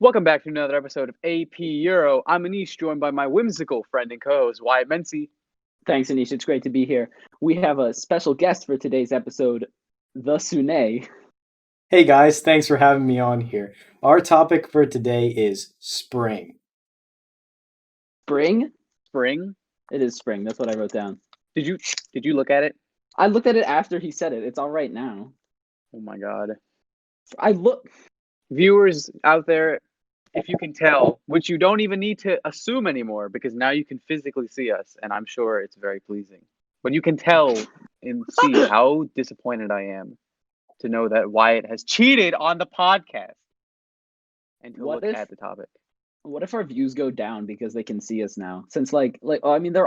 Welcome back to another episode of AP Euro. I'm Aneesh, joined by my whimsical friend and co-host, Wyatt Mency. Thanks, Aneesh. It's great to be here. We have a special guest for today's episode, the Sune. Hey guys, thanks for having me on here. Our topic for today is spring. Spring? Spring? It is spring. That's what I wrote down. Did you look at it? I looked at it after he said it. It's all right now. Oh my god. Viewers out there, if you can tell, which you don't even need to assume anymore because now you can physically see us, and I'm sure it's very pleasing. But you can tell and see how disappointed I am to know that Wyatt has cheated on the podcast and to look at the topic. What if our views go down because they can see us now? Since they're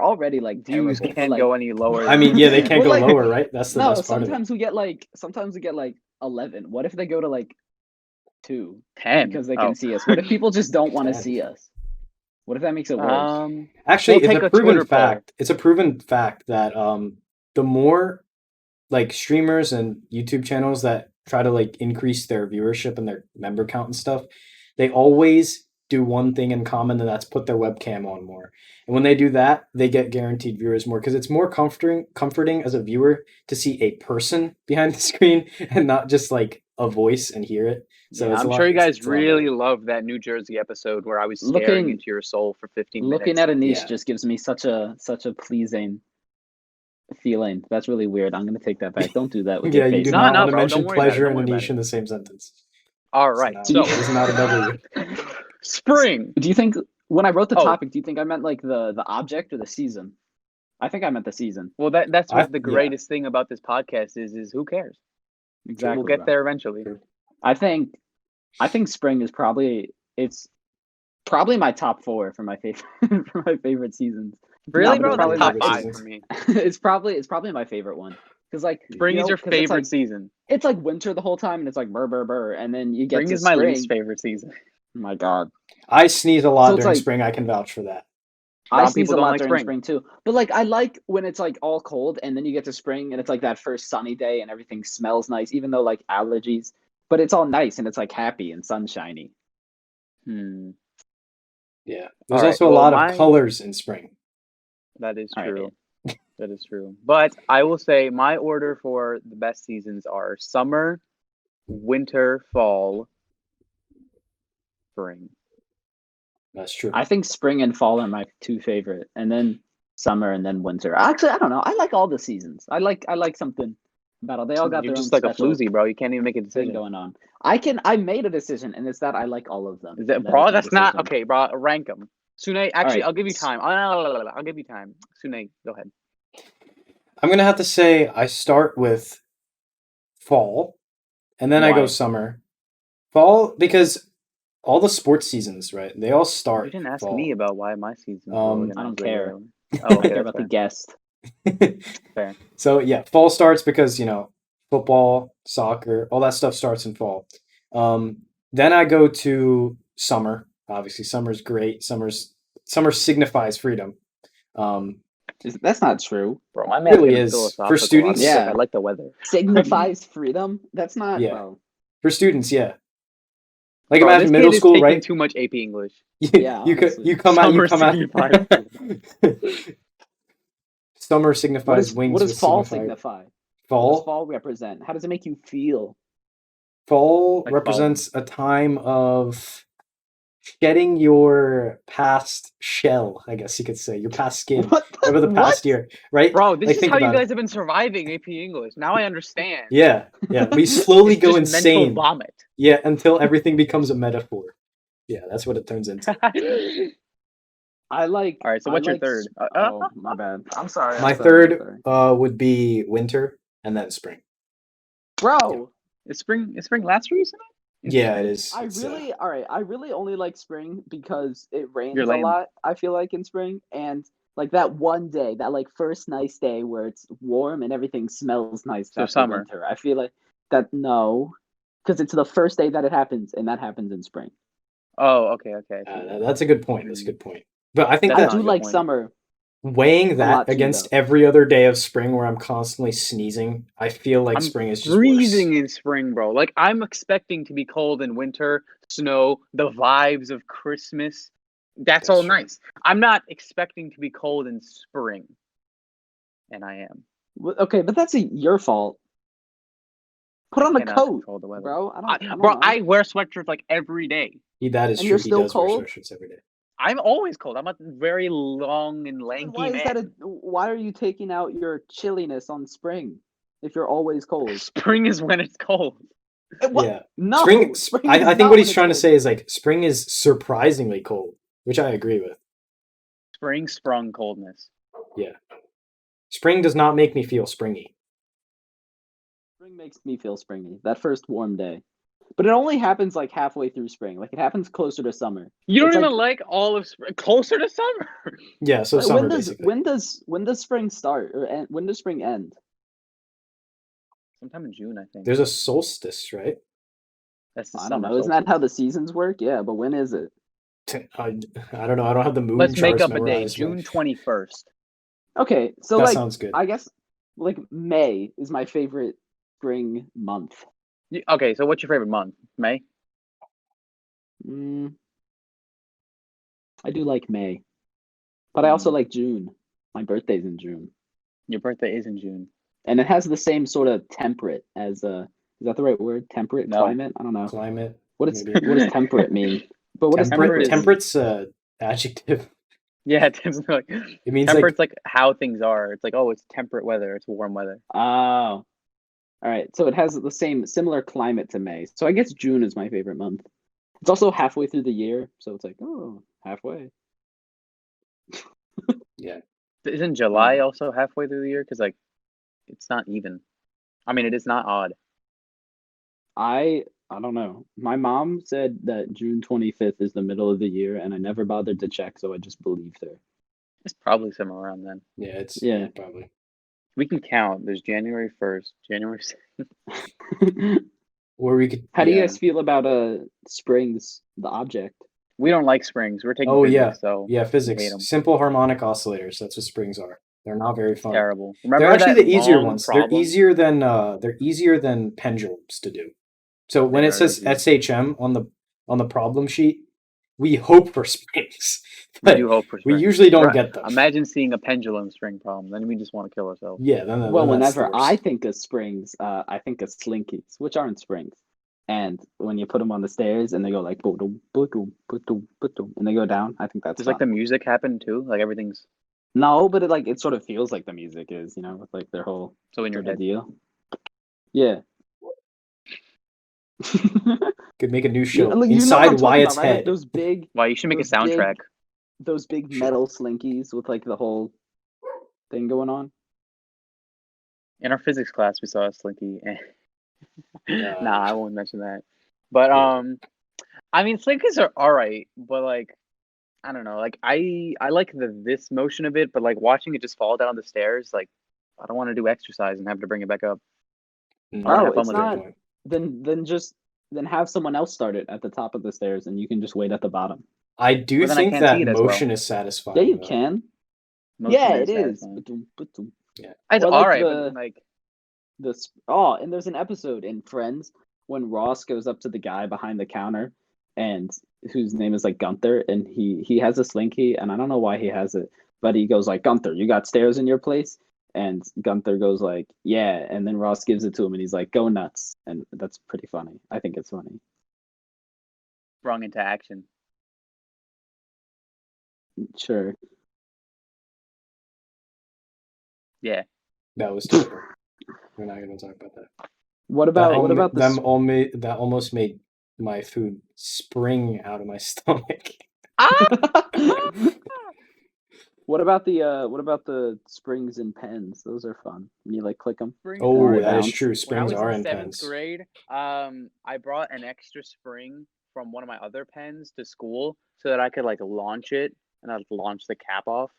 already views terrible, can't go any lower. I mean, yeah, they can't go lower, right? That's the best part of it. Sometimes we get 11. What if they go to 2? 10 because they can see us? What if people just don't want to see us? What if that makes it worse? Actually, we'll it's a proven fact. It's a proven fact that the more streamers and YouTube channels that try to increase their viewership and their member count and stuff, they always do one thing in common, and that's put their webcam on more. And when they do that, they get guaranteed viewers more because it's more comforting as a viewer to see a person behind the screen and not just a voice and hear it. So I'm sure you guys really love that New Jersey episode where I was staring into your soul for 15 minutes. Looking at Aneesh just gives me such a pleasing feeling. That's really weird. I'm gonna take that back. Don't do that with your face. You do not want to mention pleasure and Aneesh in the same sentence. All right. So it's not a W. Spring. Do you think when I wrote the topic, do you think I meant the object or the season? I think I meant the season. Well, that's what the greatest thing about this podcast is who cares? Exactly. We'll get there eventually. I think spring is probably my top 4 for my favorite seasons. Really, bro? That's top 5 for me. it's probably my favorite one. Because spring is your favorite season. It's like winter the whole time, and it's burr burr burr, and then you get spring to is my least favorite season. Oh my god, I sneeze a lot during spring. I can vouch for that. I sneeze a lot during spring too. But I like when it's all cold, and then you get to spring, and it's that first sunny day, and everything smells nice, even though allergies. But it's all nice, and it's happy and sunshiny. Yeah, there's also a lot of colors in spring. That is true. That is true. But I will say my order for the best seasons are summer, winter, fall, spring. That's true. I think spring and fall are my 2 favorite, and then summer and then winter. Actually, I don't know. I like all the seasons. I like something about it. They all got their own just like a special floozy, bro. You can't even make a decision going on. I made a decision, and it's that I like all of them. Is that, bro? That's not okay, bro. Rank them. Sune, actually, I'll give you time. I'll give you time. Sune, go ahead. I'm gonna have to say I start with fall, and then I go summer. Fall because all the sports seasons, right? They all start. You didn't ask me about why my season. I don't care. I care about the guest. Fair. So yeah, fall starts because football, soccer, all that stuff starts in fall. Then I go to summer. Obviously, summer's great. Summer signifies freedom. That's not true, bro. My man really is for students. Yeah, I like the weather. Signifies freedom. That's not. Yeah, bro. For students, yeah. Imagine middle school, right? Too much AP English. Yeah, you come out. Summer signifies wings. What does fall signify? Fall. What does fall represent? How does it make you feel? Fall represents a time of shedding your past shell, I guess you could say, your past skin over the past year, right? Bro, this is how you guys have been surviving AP English. Now I understand. Yeah. We slowly go insane. Mental vomit. Yeah, until everything becomes a metaphor. Yeah, that's what it turns into. All right, so what's your third? Oh, my bad. I'm sorry. My third would be winter and then spring. Bro, yeah. Is spring last for you tonight? Yeah, it is. I really only like spring because it rains a lot, I feel like, in spring. And that one day, that first nice day where it's warm and everything smells nice. So summer. Winter. I feel like that, no. Because it's the first day that it happens, and that happens in spring. Oh, okay. That's a good point. But I think I do like summer. weighing A lot that too, against though. every other day of spring where I'm constantly sneezing, I feel like I'm spring is just worse. freezing in spring, bro. Like I'm expecting to be cold in winter, snow, the vibes of Christmas. That's all true. nice. I'm not expecting to be cold in spring, and I am. Okay, but that's your fault. Put on a Cannot coat, control the weather. bro. I don't Bro, know. I wear sweatshirts like every day. That is And true. you're He still does wear cold? sweatshirts every day. I'm always cold. I'm a very long and lanky Why is man. why are you taking out your chilliness on spring if you're always cold? Spring is when it's cold. What? Yeah. No, Spring is I think not what when he's it's trying to cold. say is like spring is surprisingly cold, which I agree with. Spring sprung coldness. Yeah. Spring does not make me feel springy. Spring makes me feel springy. That first warm day. But it only happens like halfway through spring. Like it happens closer to summer. You don't It's even like all of spring. Closer to summer. Yeah, so Like, summer basically. when does spring start or when does spring end? Sometime in June, I think. There's a solstice, right? That's the I don't summer know. Isn't that how solstice. the seasons work? Yeah, but when is it? I don't know. I don't have the moon Let's make charts up a day. memorized, but June 21st. Okay, so that like sounds good. I guess like May is my favorite spring month. Okay, so what's your favorite month? May? I do like May, but I also Mm. like June. My birthday's in June, Your birthday is in June. and it has the same sort of temperate as is that the right word? Temperate No. climate? I don't know. Climate. What does maybe. what does temperate mean? But what does temperate mean? Temperate's adjective. Yeah, it's like It means temperate's like how things are. It's like, oh, it's temperate weather. It's warm weather. Oh, all right. So it has the similar climate to May. So I guess June is my favorite month. It's also halfway through the year, so it's like, oh, halfway. Yeah. Isn't July also halfway through the year? Because like, it's not even. I mean, it is not odd. I don't know. My mom said that June 25th is the middle of the year, and I never bothered to check, so I just believed her. It's probably somewhere around then. Yeah, it's Yeah. probably. We can count. There's January 1st, January 2nd. Or we could. How do you guys feel about springs, the object? We don't like springs. We're taking Oh physics, so yeah, we hate physics. 'em. Simple harmonic oscillators. That's what springs are. They're not very fun. Terrible. Remember They're actually that the easier long ones. problem? They're easier than pendulums to do. So when They it are says easy. SHM on the problem sheet, we hope for springs. We But do hope for we springs. usually don't get them. Imagine seeing a pendulum string problem. Then we just want to kill ourselves. Yeah, then Well, that's the whenever I worst. think of springs, I think of slinkies, which aren't springs. And when you put them on the stairs and they go like boom, boom, boom, boom, and they go down, I think that's Does fun. like the music happen too? Like everything's No, but it sort of feels like the music is, with like their whole so in your sort of head. deal. Yeah. Could make a new show what I'm inside talking Wyatt's about, right? Like head. those big, Why you should make a those big- soundtrack. those big Shit. metal slinkies with like the whole thing going on. In our physics class, we saw a slinky. Nah, I won't mention that. But Yeah. I mean, slinkies are all right, but like, I don't know. Like, I like this motion of it, but like watching it just fall down the stairs, like, I don't want to do exercise and have to bring it back up. I want to have fun it's with not. it. Then have someone else start it at the top of the stairs, and you can just wait at the bottom. I do But then I think can't that see it as motion well. is satisfying. Yeah, you though. can. Motion Yeah, it is. satisfying. Yeah. It's Or, like, all right, but like, and there's an episode in Friends when Ross goes up to the guy behind the counter, and whose name is like Gunther, and he has a slinky, and I don't know why he has it, but he goes like, Gunther, you got stairs in your place? And Gunther goes like, yeah, and then Ross gives it to him, and he's like, go nuts, and that's pretty funny. I think it's funny. sprung into action. Sure. Yeah. That was terrible. We're not going to talk about that. What about that almost made my food spring out of my stomach. What about the springs and pens? Those are fun. When you like click them. Oh, that is bounce. true. When I Springs was are in in seventh pens. grade, I brought an extra spring from one of my other pens to school so that I could like launch it and I'd launch the cap off.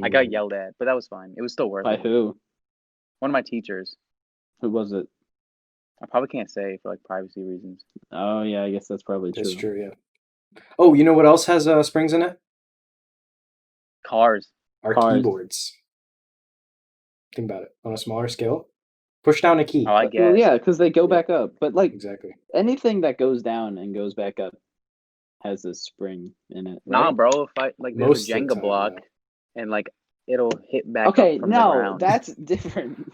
I got yelled at, but that was fine. It was still worth By it. who? One of my teachers. Who was it? I probably can't say for like privacy reasons. Oh yeah, I guess that's probably true. That's true, yeah. Oh, you know what else has springs in it? Cars. Our Cars. keyboards. Think about it on a smaller scale. Push down a key. Oh, I guess. Well, yeah, because they go Yeah. back up. But like Exactly. anything that goes down and goes back up has a spring in it. Nah, Right? bro. If I like, there's Most a of the Jenga time, block, yeah. and like it'll hit back Okay, up from the no, ground. that's different.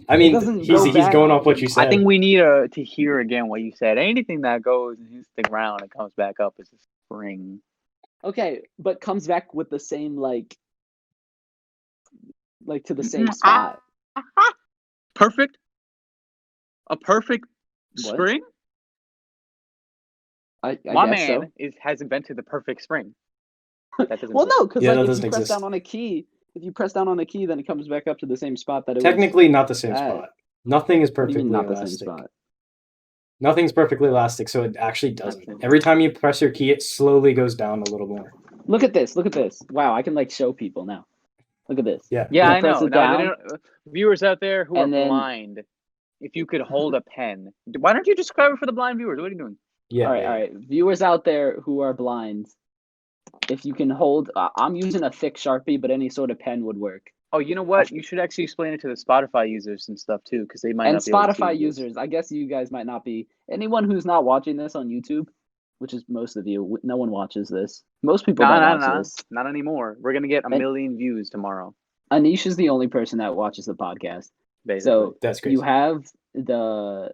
I mean, doesn't he's go he's back. going off what you said. I think we need to hear again what you said. Anything that goes and hits the ground and comes back up is a spring. Okay, but comes back with the same like to the same spot. Perfect. A perfect What? spring. I My guess man so. has invented the perfect spring. That doesn't Well, work. no, because Yeah, that like if doesn't you press exist. down on a key, then it comes back up to the same spot that it Technically, not the same was at. spot. Nothing is What do you perfectly mean not the elastic. same spot? Nothing's perfectly elastic, so it actually That's doesn't. it. Every time you press your key, it slowly goes down a little more. Look at this. Look at this. Wow, I can like show people now. Look at this. Yeah. Yeah, I press know. it Now, down, viewers out there who are and then- blind, if you could hold a pen, why don't you describe it for the blind viewers? What are you doing? Yeah. all right. Viewers out there who are blind, if you can hold, I'm using a thick Sharpie, but any sort of pen would work. Oh, you know what? You should actually explain it to the Spotify users and stuff too, because they might And not be able to see Spotify this. users, I guess you guys might not be. Anyone who's not watching this on YouTube, which is most of you, no one watches this. Most people don't watch this. Not anymore. We're gonna get a million views tomorrow. Anish is the only person that watches the podcast. Basically. So That's crazy. you have the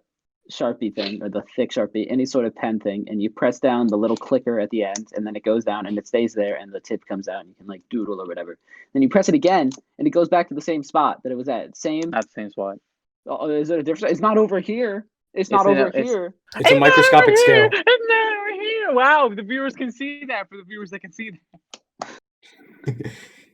Sharpie thing or the thick Sharpie, any sort of pen thing, and you press down the little clicker at the end, and then it goes down and it stays there, and the tip comes out, and you can like doodle or whatever. Then you press it again, and it goes back to the same spot that it was at. Same. Not the same spot. Oh, is it a difference? It's not over here. It's not over here. It's a microscopic scale. It's not over here. Wow, the viewers can see that. For the viewers that can see that.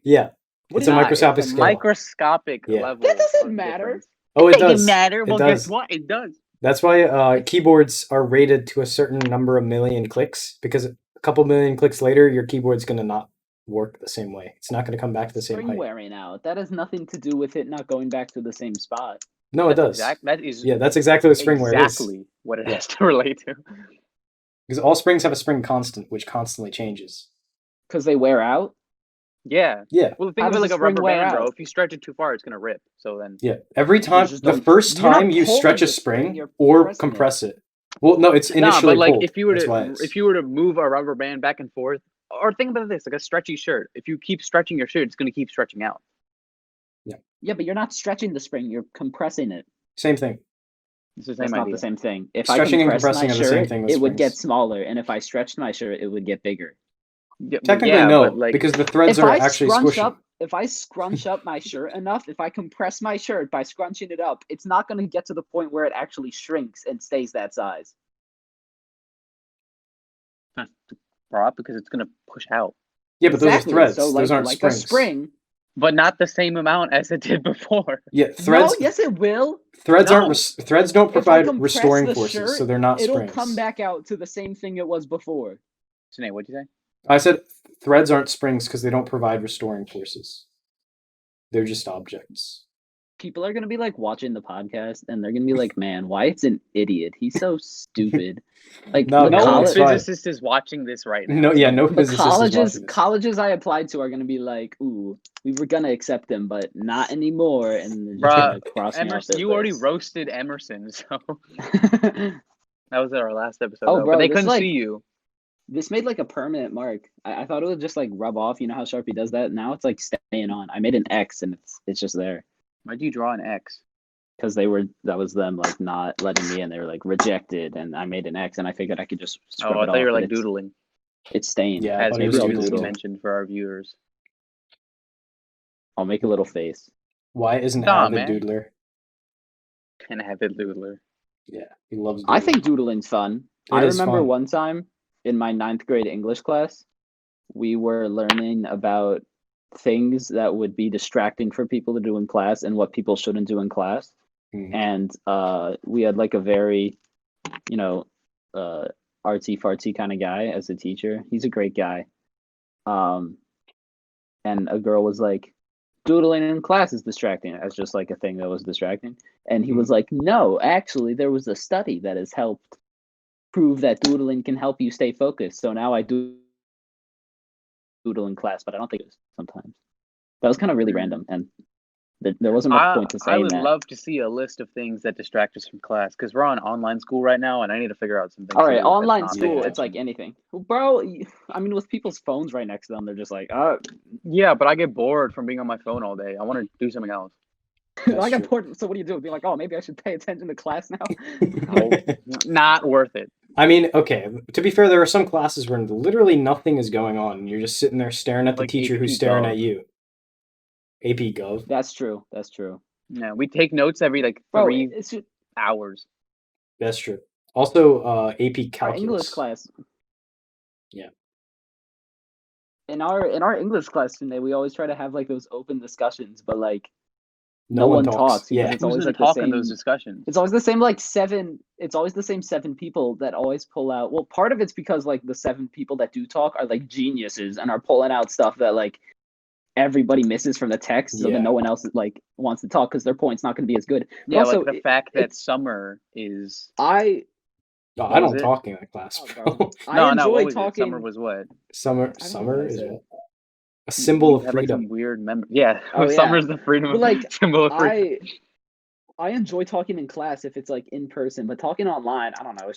Yeah. It's a microscopic it's a scale. microscopic Yeah. level. That doesn't of matter. difference. Oh, it It doesn't does. matter. It Well, does. guess what? It does. That's why keyboards are rated to a certain number of million clicks, because a couple million clicks later, your keyboard's going to not work the same way. It's not going to come back to the same Spring height. wearing out. That has nothing to do with it not going back to the same spot. No, it does. That is Yeah, that's exactly what spring wear is. exactly what it has to relate to. Because all springs have a spring constant, which constantly changes. Because they wear out? Yeah. Yeah. Well, think How of it does like a a spring rubber wear band, bro. out? If you stretch it too far, it's gonna rip. So then. Yeah. Every time, just the don't- first you're not time you stretch pulling a the spring, spring you're or pressing it. compress it. Well, no, it's Nah, initially but like pulled. if you were That's why to it's- if you were to move a rubber band back and forth, or think about this, like a stretchy shirt. If you keep stretching your shirt, it's gonna keep stretching out. Yeah, but you're not stretching the spring. You're compressing it. Same thing. It's the That's same not idea. the same thing. If Stretching I and compressed my compressing are the same shirt, thing with it would get springs. smaller. And if I stretched my shirt, it would get bigger. Yeah, Technically, yeah, no, but like because the threads If are I actually scrunch squishing. up, if I scrunch up my shirt enough, if I compress my shirt by scrunching it up, it's not going to get to the point where it actually shrinks and stays that size. prop because it's gonna push out, Yeah, but those are Exactly. threads. So Those aren't like springs. a spring. but not the same amount as it did before. Yeah, threads. No, yes, it will. Threads No. aren't. Threads don't If I provide compress restoring the forces, shirt, so they're not It'll springs. come back out to the same thing it was before. Sinead, what'd you say? I said threads aren't springs because they don't provide restoring forces. They're just objects. People are gonna be like watching the podcast, and they're gonna be like, "Man, Wyatt's an idiot. He's so stupid." Like No, the no, college, it's fine. physicist is watching this right now. No, yeah, no the physicist is watching this. colleges I applied to are gonna be like, "Ooh, we were gonna accept him, but not anymore." And they're just Bruh, gonna cross me off Emerson, their you already list. roasted Emerson, so that was our last episode. Oh, though, bro, but they this, couldn't like- see you. This made like a permanent mark. I thought it would just like rub off. You know how Sharpie does that? Now it's like staying on. I made an X, and it's just there. Why'd you draw an X? Because that was them like not letting me in. They were like rejected, and I made an X, and I figured I could just scrub Oh, I it thought off. you were but like doodling. It's staying. Yeah, I As thought you maybe were I'll doodling. doodle. mentioned for our viewers. I'll make a little face. Why is an Nah, avid man. doodler? An avid doodler. Yeah, he loves doodling. I think doodling's fun. It I is remember fun. one time in my 9th grade English class, we were learning about things that would be distracting for people to do in class and what people shouldn't do in class. Mhm. And we had like a very, artsy fartsy kind of guy as a teacher. He's a great guy. And a girl was like, doodling in class is distracting as just like a thing that was distracting. And he was like, no, actually, there was a study that has helped prove that doodling can help you stay focused. So now I do doodle in class, but I don't think it is sometimes. That was kind of really random, and there wasn't much point to saying I would that. love to see a list of things that distract us from class because we're on online school right now, and I need to figure out some things. All right, to do online that's not school, paying it's like attention. anything, bro. I mean, with people's phones right next to them, they're just like, Yeah, but I get bored from being on my phone all day. I want to do something else. That's I got true. bored. So what do you do? Be like, oh, maybe I should pay attention to class now. Not worth it. I mean, okay, to be fair, there are some classes where literally nothing is going on, and you're just sitting there staring at the Like teacher AP who's staring Gov. at you. AP Gov. That's true. That's true. Yeah, we take notes every like Bro, 3 it's just, hours. That's true. Also, AP our Calculus. English class. Yeah. In our English class today, we always try to have like those open discussions, but like No one talks. because Yeah. it's Who's always gonna like the talk in same. those discussions? It's always the same like seven. It's always the same 7 people that always pull out. Well, part of it's because like the 7 people that do talk are like geniuses and are pulling out stuff that like everybody misses from the text, so Yeah. then no one else like wants to talk because their point's not going to be as good. But Yeah, also, like the fact that summer is. I No, What I was don't it? talk in that class, Oh, bro. bro. No, I no. enjoy What was talking. it? Summer was what? Summer I don't know summer what I is said. what? A symbol of Had, like, freedom. some weird memory. Yeah, Oh, yeah. summer's the freedom. But like symbol of freedom. I enjoy talking in class if it's like in person, but talking online, I don't know.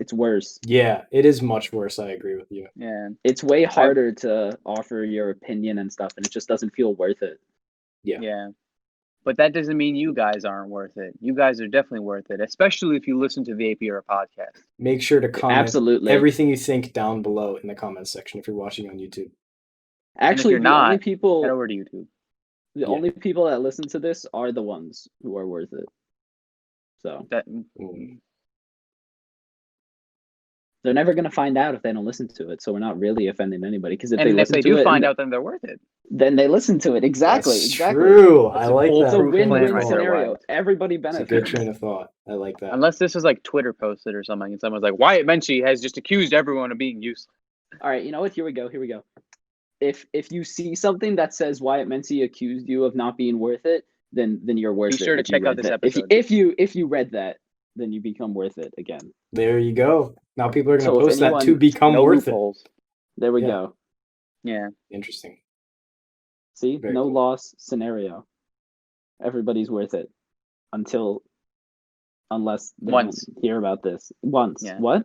It's worse. Yeah, it is much worse. I agree with you. Yeah. It's way harder to offer your opinion and stuff, and it just doesn't feel worth it. Yeah. But that doesn't mean you guys aren't worth it. You guys are definitely worth it, especially if you listen to the APR podcast. Make sure to comment Absolutely. everything you think down below in the comments section if you're watching on YouTube. Actually, you're the not, only Head people over to YouTube. the only people that listen to this are the ones who are worth it. So That they're never gonna find out if they don't listen to it. So we're not really offending anybody because if they and if listen they to do it, find out, then they're worth it. then they listen to it. Exactly. That's Exactly. true. I That's a like that. It's a foolproof plan win-win right there, scenario. Wyatt. Everybody It's a benefits. good train of thought. I like that. Unless this was like Twitter posted or something, and someone's like, Wyatt Menchie has just accused everyone of being useless. All right, you know what? Here we go. If you see something that says Wyatt Menchie accused you of not being worth it, then you're worth it. Be sure to if you check out read this that. episode. If you read that, then you become worth it again. There you go. Now people are going to So if post that to anyone- become no worth loopholes. There we Yeah. go. Yeah. it. Interesting. See, Very no cool. loss scenario. Everybody's worth it unless they Once. don't hear about this. Once. Yeah. What?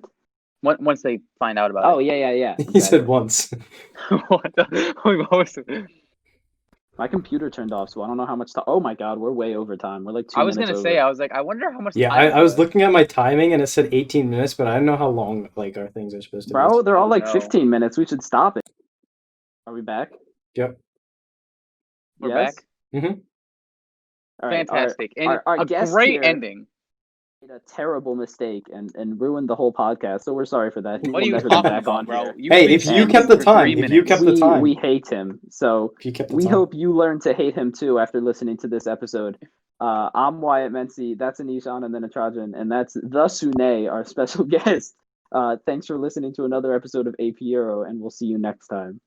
Once they find out about Oh it. yeah. He said once. What the? My computer turned off, so I don't know how much time. Oh my god, we're way over time. We're like 2 I was minutes gonna over. say, I was like, I wonder how much Yeah, time. I was looking at my timing and it said 18 minutes, but I don't know how long like our things are supposed to Bro, be. they're all like No. 15 minutes. We should stop it. Are we back? Yep. We're Yes? back. Mhm. All right, Fantastic. And our a guest great here ending. made a terrible mistake and ruined the whole podcast, so we're sorry for that. He What will are you never be talking back on about, bro? here. You Hey, were if being you serious kept the for time, 3 if you minutes. kept the time. We hate him. So If you kept the we time. hope you learn to hate him too after listening to this episode. I'm Wyatt Menchie, that's Aneesh Trajan, and that's the Sune, our special guest. Thanks for listening to another episode of AP Euro, and we'll see you next time.